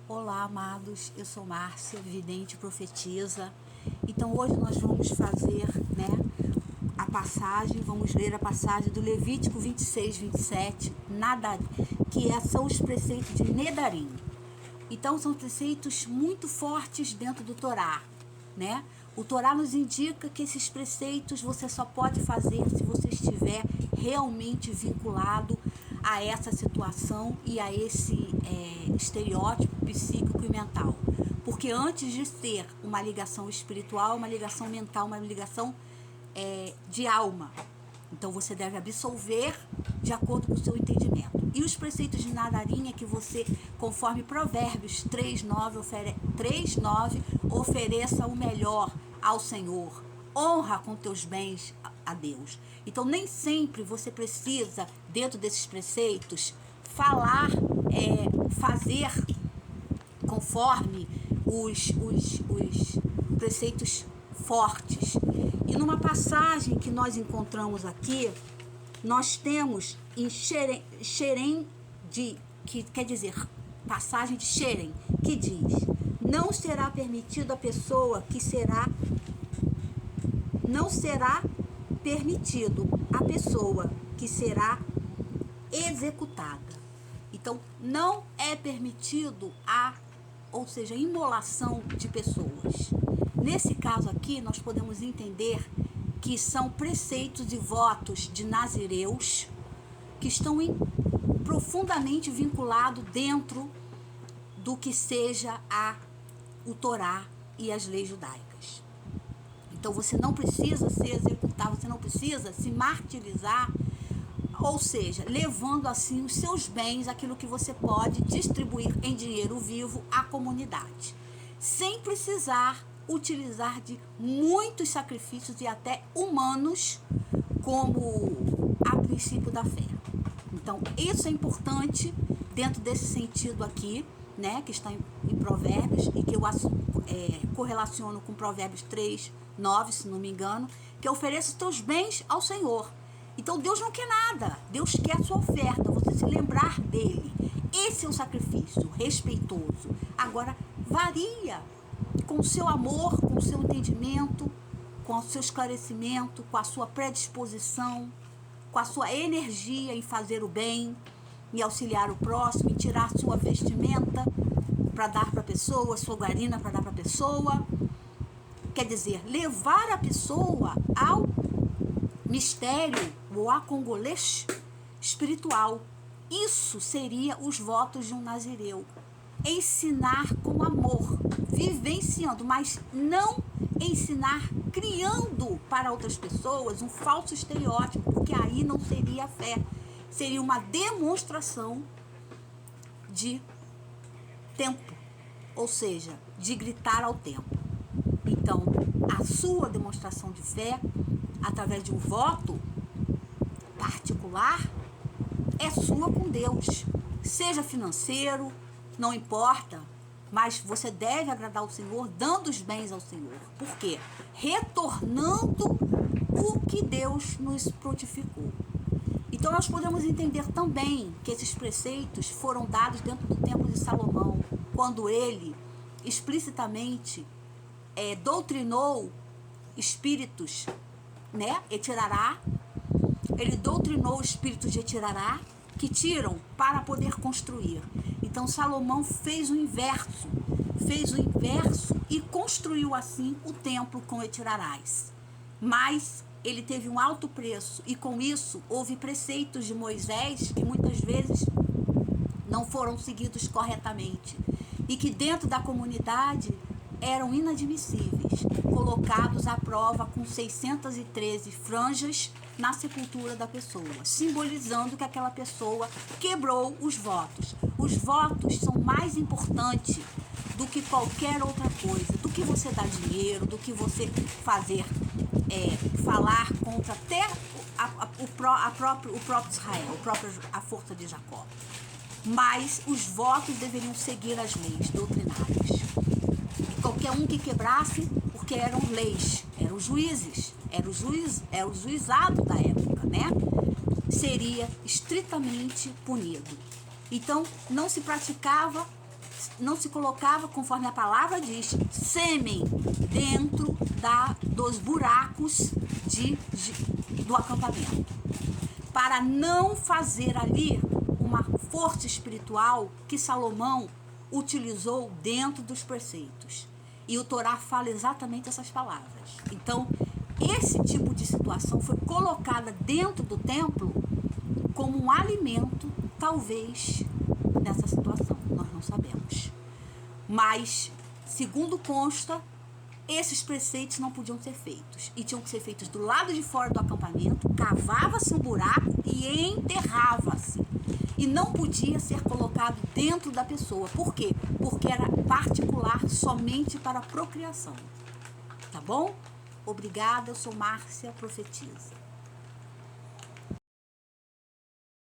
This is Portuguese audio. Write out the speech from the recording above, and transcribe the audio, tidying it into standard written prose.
Olá, amados, eu sou Márcia, vidente e profetisa. Então hoje nós vamos fazer, vamos ler a passagem do Levítico 26, 27, são os preceitos de Nedarim. Então são preceitos muito fortes dentro do Torá, né? O Torá nos indica que esses preceitos você só pode fazer se você estiver realmente vinculado a essa situação e a esse estereótipo psíquico e mental. Porque antes de ser uma ligação espiritual, uma ligação mental, uma ligação de alma. Então você deve absolver de acordo com o seu entendimento. E os preceitos de Nedarim é que você, conforme Provérbios 3:9, ofereça o melhor ao Senhor. Honra com teus bens a Deus. Então nem sempre você precisa, dentro desses preceitos, fazer conforme os preceitos fortes. E numa passagem que nós encontramos aqui, nós temos em Xerém, que quer dizer, passagem de Xerém, que diz: não será permitido a pessoa que será executada. Então, não é permitido ou seja, a imolação de pessoas. Nesse caso aqui, nós podemos entender que são preceitos e votos de nazireus que estão profundamente vinculados dentro do que seja o Torá e as leis judaicas. Então você não precisa se executar, você não precisa se martirizar, ou seja, levando assim os seus bens, aquilo que você pode distribuir em dinheiro vivo à comunidade, sem precisar utilizar de muitos sacrifícios e até humanos, como a princípio da fé. Então isso é importante dentro desse sentido aqui, que está em Provérbios, e que eu correlaciono com Provérbios 3:9, se não me engano, que ofereça os teus bens ao Senhor. Então Deus não quer nada, Deus quer a sua oferta, você se lembrar dele. Esse é um sacrifício respeitoso. Agora, varia com o seu amor, com o seu entendimento, com o seu esclarecimento, com a sua predisposição, com a sua energia em fazer o bem, em auxiliar o próximo, em tirar a sua vestimenta para dar para a pessoa, sua guarina para dar para a pessoa. Quer dizer, levar a pessoa ao mistério, ou a congolês espiritual. Isso seria os votos de um nazireu. Ensinar com amor, vivenciando, mas não ensinar criando para outras pessoas um falso estereótipo, porque aí não seria fé, seria uma demonstração de tempo, ou seja, de gritar ao tempo. Então, a sua demonstração de fé, através de um voto particular, é sua com Deus. Seja financeiro, não importa, mas você deve agradar ao Senhor, dando os bens ao Senhor. Por quê? Retornando o que Deus nos frutificou. Então nós podemos entender também que esses preceitos foram dados dentro do templo de Salomão, quando ele explicitamente doutrinou espíritos, Etirará. Ele doutrinou espíritos de Etirará que tiram para poder construir. Então Salomão fez o inverso e construiu assim o templo com Etirarás. Mas ele teve um alto preço, e com isso houve preceitos de Moisés que muitas vezes não foram seguidos corretamente e que dentro da comunidade eram inadmissíveis, colocados à prova com 613 franjas na sepultura da pessoa, simbolizando que aquela pessoa quebrou os votos. Os votos são mais importantes do que qualquer outra coisa, do que você dar dinheiro, do que você falar contra até o próprio Israel, a força de Jacó. Mas os votos deveriam seguir as leis doutrinárias. E qualquer um que quebrasse, porque eram leis, eram juízes, era o juizado da época, seria estritamente punido. Então, não se praticava não se colocava, conforme a palavra diz, sêmen dentro dos buracos do acampamento, para não fazer ali uma força espiritual que Salomão utilizou dentro dos preceitos. E o Torá fala exatamente essas palavras. Então, esse tipo de situação foi colocada dentro do templo como um alimento, talvez, nessa situação. Nós não sabemos. Mas, segundo consta, esses preceitos não podiam ser feitos. E tinham que ser feitos do lado de fora do acampamento, cavava-se um buraco e enterrava-se. E não podia ser colocado dentro da pessoa. Por quê? Porque era particular somente para a procriação. Tá bom? Obrigada, eu sou Márcia Profetiza.